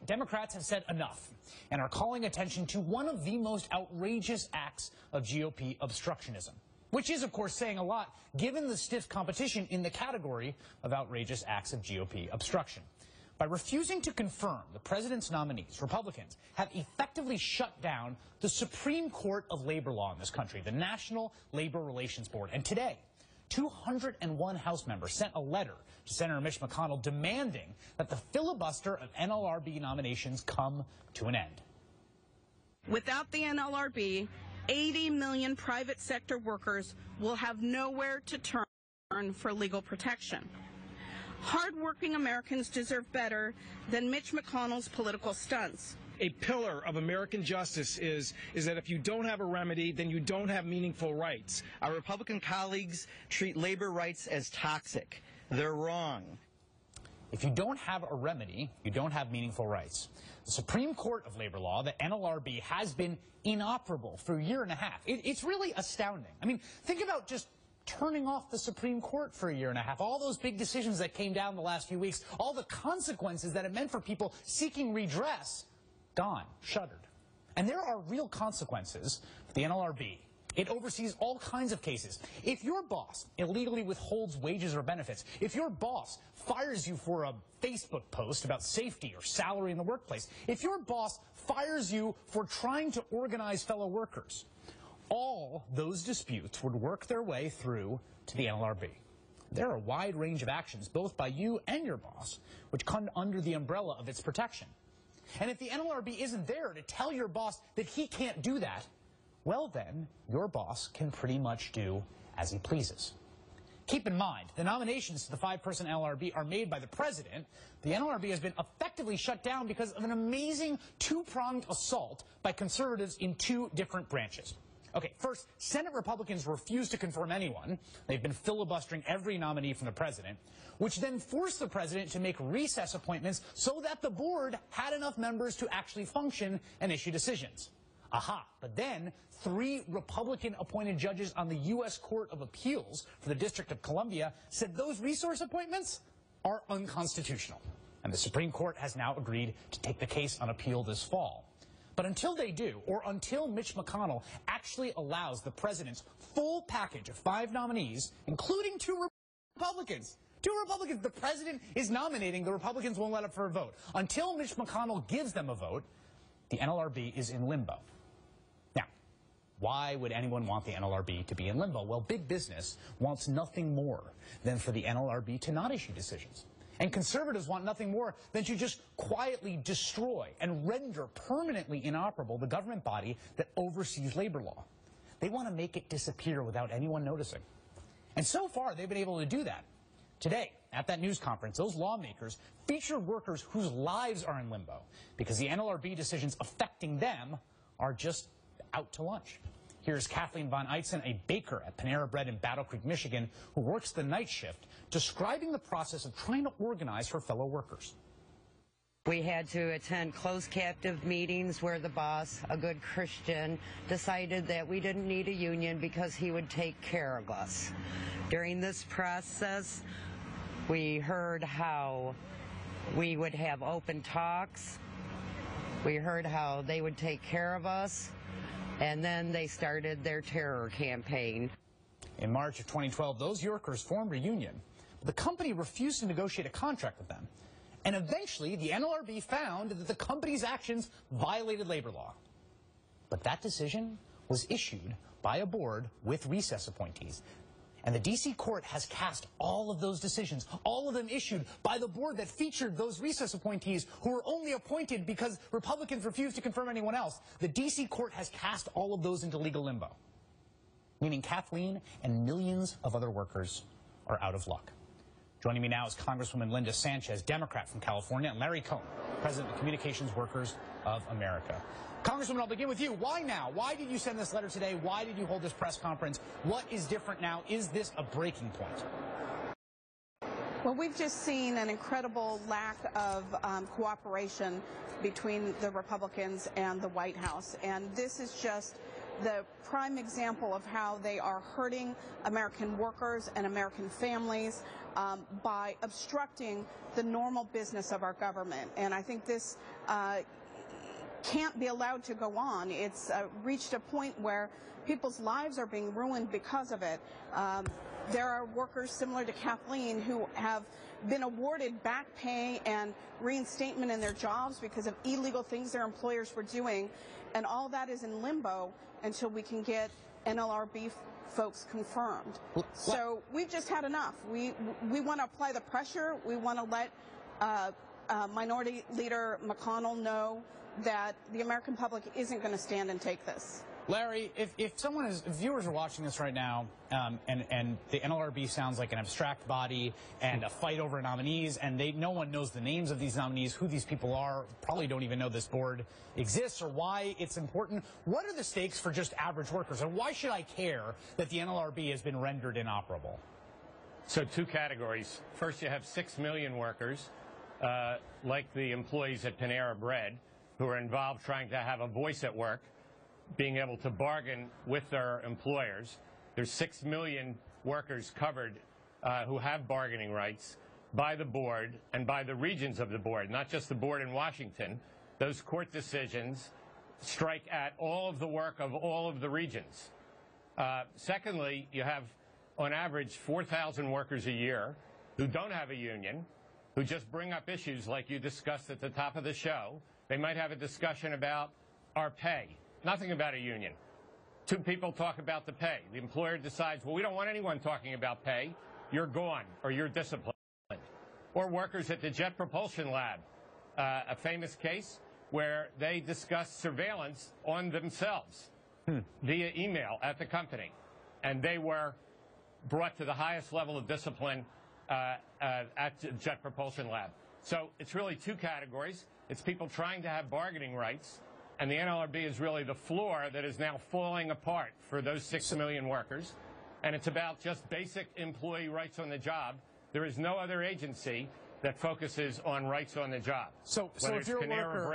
Democrats have said enough and are calling attention to one of the most outrageous acts of GOP obstructionism, which is, of course, saying a lot given the stiff competition in the category of outrageous acts of GOP obstruction. By refusing to confirm the president's nominees, Republicans have effectively shut down the Supreme Court of labor law in this country, the National Labor Relations Board. And today, 201 House members sent a letter to Senator Mitch McConnell demanding that the filibuster of NLRB nominations come to an end. Without the NLRB, 80 million private sector workers will have nowhere to turn for legal protection. Hard-working Americans deserve better than Mitch McConnell's political stunts. A pillar of American justice is that if you don't have a remedy, then you don't have meaningful rights. Our Republican colleagues treat labor rights as toxic. They're wrong. If you don't have a remedy, you don't have meaningful rights. The Supreme Court of Labor Law, the NLRB, has been inoperable for a year and a half. It's really astounding. I mean, think about just turning off the Supreme Court for a year and a half. All those big decisions that came down the last few weeks, all the consequences that it meant for people seeking redress, gone, shuttered. And there are real consequences for the NLRB. It oversees all kinds of cases. If your boss illegally withholds wages or benefits, if your boss fires you for a Facebook post about safety or salary in the workplace, if your boss fires you for trying to organize fellow workers, all those disputes would work their way through to the NLRB. There are a wide range of actions, both by you and your boss, which come under the umbrella of its protection. And if the NLRB isn't there to tell your boss that he can't do that, well then, your boss can pretty much do as he pleases. Keep in mind, the nominations to the 5-person NLRB are made by the president. The NLRB has been effectively shut down because of an amazing two-pronged assault by conservatives in two different branches. Okay, first, Senate Republicans refused to confirm anyone. They've been filibustering every nominee from the president, which then forced the president to make recess appointments so that the board had enough members to actually function and issue decisions. Aha, but then 3 Republican-appointed judges on the U.S. Court of Appeals for the District of Columbia said those resource appointments are unconstitutional. And the Supreme Court has now agreed to take the case on appeal this fall. But until they do, or until Mitch McConnell actually allows the president's full package of 5 nominees, including 2 Republicans, the president is nominating, the Republicans won't let up for a vote. Until Mitch McConnell gives them a vote, the NLRB is in limbo. Now, why would anyone want the NLRB to be in limbo? Well, big business wants nothing more than for the NLRB to not issue decisions. And conservatives want nothing more than to just quietly destroy and render permanently inoperable the government body that oversees labor law. They want to make it disappear without anyone noticing. And so far, they've been able to do that. Today, at that news conference, those lawmakers featured workers whose lives are in limbo because the NLRB decisions affecting them are just out to lunch. Here's Kathleen Von Eitzen, a baker at Panera Bread in Battle Creek, Michigan, who works the night shift, describing the process of trying to organize her fellow workers. We had to attend closed captive meetings where the boss, a good Christian, decided that we didn't need a union because he would take care of us. During this process, we heard how we would have open talks. We heard how they would take care of us. And then they started their terror campaign. In March of 2012, those workers formed a union. The company refused to negotiate a contract with them. And eventually, the NLRB found that the company's actions violated labor law. But that decision was issued by a board with recess appointees. And the D.C. court has cast all of those decisions, all of them issued by the board that featured those recess appointees who were only appointed because Republicans refused to confirm anyone else. The D.C. court has cast all of those into legal limbo, meaning Kathleen and millions of other workers are out of luck. Joining me now is Congresswoman Linda Sanchez, Democrat from California, and Larry Cohn, President of Communications Workers of America. Congresswoman, I'll begin with you. Why now? Why did you send this letter today? Why did you hold this press conference? What is different now? Is this a breaking point? Well, we've just seen an incredible lack of cooperation between the Republicans and the White House, and this is just the prime example of how they are hurting American workers and American families by obstructing the normal business of our government. And I think this can't be allowed to go on. It's reached a point where people's lives are being ruined because of it. There are workers similar to Kathleen who have been awarded back pay and reinstatement in their jobs because of illegal things their employers were doing, and all that is in limbo until we can get NLRB folks confirmed. So we've just had enough. We want to apply the pressure. We want to let Minority Leader McConnell know that the American public isn't going to stand and take this. Larry, if viewers are watching this right now, and the NLRB sounds like an abstract body and a fight over nominees, and no one knows the names of these nominees, who these people are, probably don't even know this board exists or why it's important. What are the stakes for just average workers, and why should I care that the NLRB has been rendered inoperable? So two categories. First, you have 6 million workers, like the employees at Panera Bread, who are involved trying to have a voice at work, being able to bargain with their employers. There's 6 million workers covered who have bargaining rights by the board and by the regions of the board, not just the board in Washington. Those court decisions strike at all of the work of all of the regions. Secondly, you have, on average, 4,000 workers a year who don't have a union, who just bring up issues like you discussed at the top of the show. They might have a discussion about our pay. Nothing about a union. Two people talk about the pay. The employer decides, well, we don't want anyone talking about pay. You're gone, or you're disciplined. Or workers at the Jet Propulsion Lab, a famous case where they discussed surveillance on themselves via email at the company. And they were brought to the highest level of discipline at the Jet Propulsion Lab. So it's really two categories. It's people trying to have bargaining rights, and the NLRB is really the floor that is now falling apart for those 6 million workers. And it's about just basic employee rights on the job. There is no other agency that focuses on rights on the job. So if you're a worker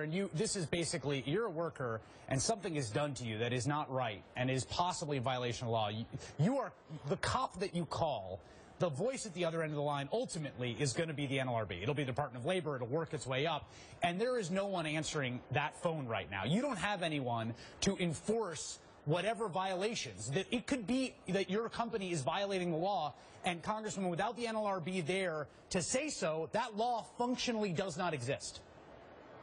and you're a worker and something is done to you that is not right and is possibly a violation of law, you are the cop that you call. The voice at the other end of the line ultimately is going to be the NLRB. It'll be the Department of Labor. It'll work its way up. And there is no one answering that phone right now. You don't have anyone to enforce whatever violations. That it could be that your company is violating the law, and Congresswoman, without the NLRB there to say so, that law functionally does not exist.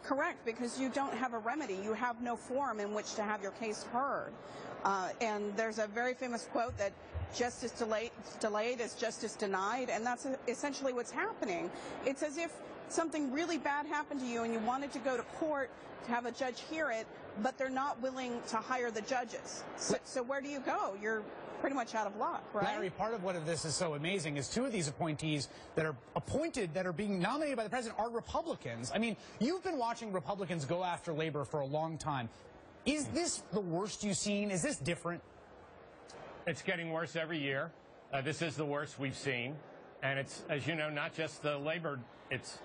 Correct, because you don't have a remedy. You have no forum in which to have your case heard. And there's a very famous quote that justice delayed is justice denied, and that's essentially what's happening. It's as if something really bad happened to you and you wanted to go to court to have a judge hear it, but they're not willing to hire the judges. So where do you go? You're pretty much out of luck, right? Larry, part of what this is so amazing is two of these appointees that are appointed, that are being nominated by the president, are Republicans. I mean, you've been watching Republicans go after labor for a long time. Is this the worst you've seen? Is this different? It's getting worse every year. This is the worst we've seen. And it's, as you know, not just the labor, it's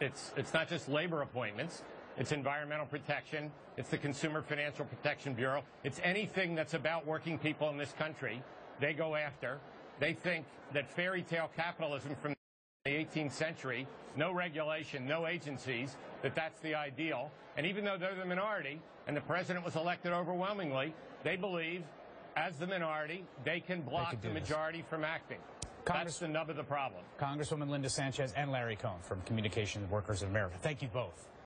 not just labor appointments. It's environmental protection. It's the Consumer Financial Protection Bureau. It's anything that's about working people in this country. They go after. They think that fairy tale capitalism from the 18th century, no regulation, no agencies, that's the ideal. And even though they're the minority, and the president was elected overwhelmingly, they believe, as the minority, they can block the majority from acting. That's the nub of the problem. Congresswoman Linda Sanchez and Larry Cohn from Communications Workers of America. Thank you both.